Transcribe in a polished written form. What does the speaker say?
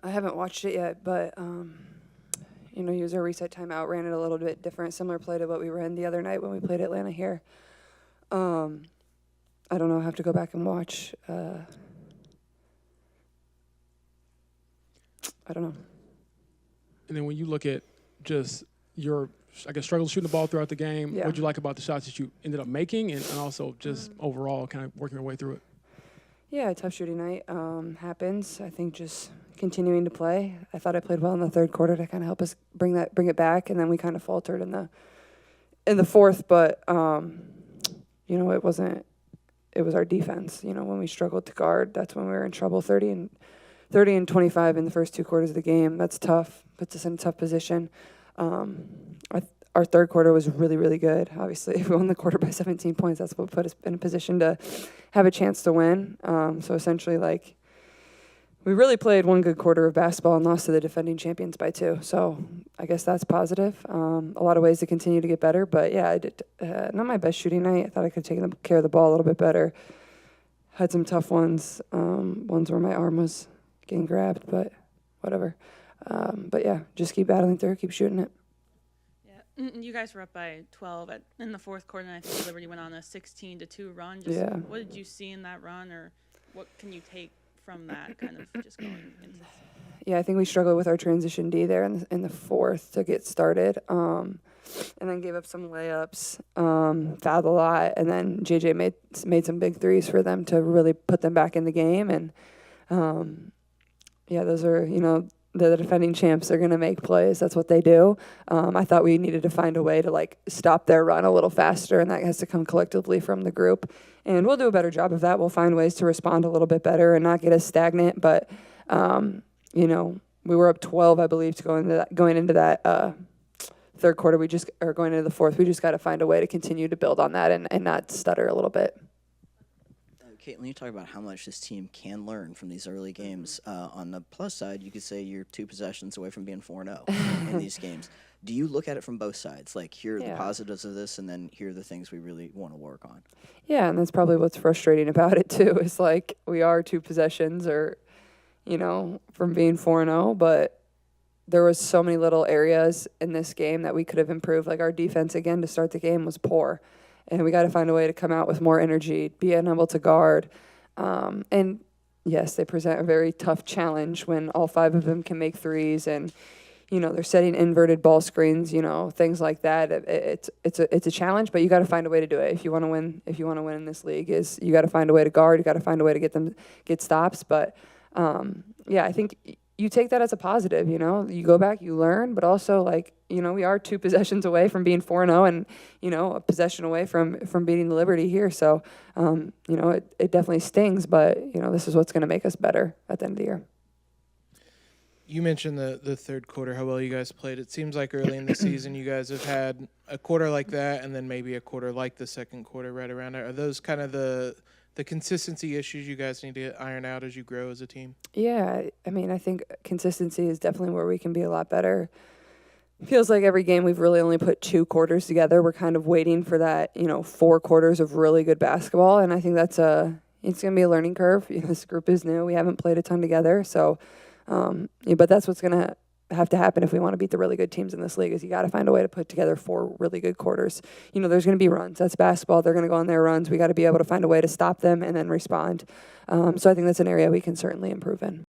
I haven't watched it yet, but use our reset timeout, ran it a little bit different, similar play to what we ran the other night when we played Atlanta here. I don't know. I have to go back and watch. I don't know. And then when you look at just your, I guess, struggles shooting the ball throughout the game, Yeah. what did you like about the shots that you ended up making and also just overall kind of working your way through it? Yeah, a tough shooting night happens. I think just continuing to play. I thought I played well in the third quarter to kind of help us bring it back, and then we kind of faltered in the fourth. But it wasn't. It was our defense. When we struggled to guard, that's when we were in trouble. 30 and 25 in the first two quarters of the game. That's tough. Puts us in a tough position. Our third quarter was really, really good. Obviously, if we won the quarter by 17 points, that's what put us in a position to have a chance to win. So essentially, we really played one good quarter of basketball and lost to the defending champions by 2. So I guess that's positive. A lot of ways to continue to get better. But, yeah, I did not my best shooting night. I thought I could have taken care of the ball a little bit better. Had some tough ones, ones where my arm was getting grabbed, but whatever. But, yeah, just keep battling through, keep shooting it. You guys were up by 12 in the fourth quarter, and I think Liberty went on a 16-2 run. What did you see in that run, or what can you take from that kind of just going into this? Yeah, I think we struggled with our transition D there in the fourth to get started, and then gave up some layups, fouled a lot, and then JJ made some big threes for them to really put them back in the game. And, those are, the defending champs are going to make plays. That's what they do. I thought we needed to find a way to, stop their run a little faster, and that has to come collectively from the group. And we'll do a better job of that. We'll find ways to respond a little bit better and not get as stagnant. But, we were up 12, I believe, to going into that third quarter. Going into the fourth. We just got to find a way to continue to build on that and not stutter a little bit. Caitlin, you talk about how much this team can learn from these early games. On the plus side, you could say you're 2 possessions away from being 4-0 in these games. Do you look at it from both sides? Here are the positives of this, and then here are the things we really want to work on. Yeah, and that's probably what's frustrating about it, too, is we are 2 possessions from being 4-0, but there was so many little areas in this game that we could have improved. Our defense, again, to start the game was poor. And we got to find a way to come out with more energy, being able to guard. And, yes, they present a very tough challenge when all 5 of them can make threes and, they're setting inverted ball screens, things like that. It's a challenge, but you got to find a way to do it. If you want to win in this league, you got to find a way to guard. You got to find a way to get stops. But, I think you take that as a positive, You go back, you learn, but also, we are 2 possessions away from being 4-0 and, a possession away from beating the Liberty here. So, it definitely stings, but, this is what's going to make us better at the end of the year. You mentioned the third quarter, how well you guys played. It seems like early in the season you guys have had a quarter like that and then maybe a quarter like the second quarter right around there. Are those kind of the consistency issues you guys need to iron out as you grow as a team? Yeah, I think consistency is definitely where we can be a lot better. Feels like every game we've really only put 2 quarters together. We're kind of waiting for that, 4 quarters of really good basketball, and I think it's going to be a learning curve. This group is new. We haven't played a ton together, so but that's what's going to have to happen if we want to beat the really good teams in this league is you got to find a way to put together 4 really good quarters. There's going to be runs. That's basketball. They're going to go on their runs. We got to be able to find a way to stop them and then respond. So I think that's an area we can certainly improve in.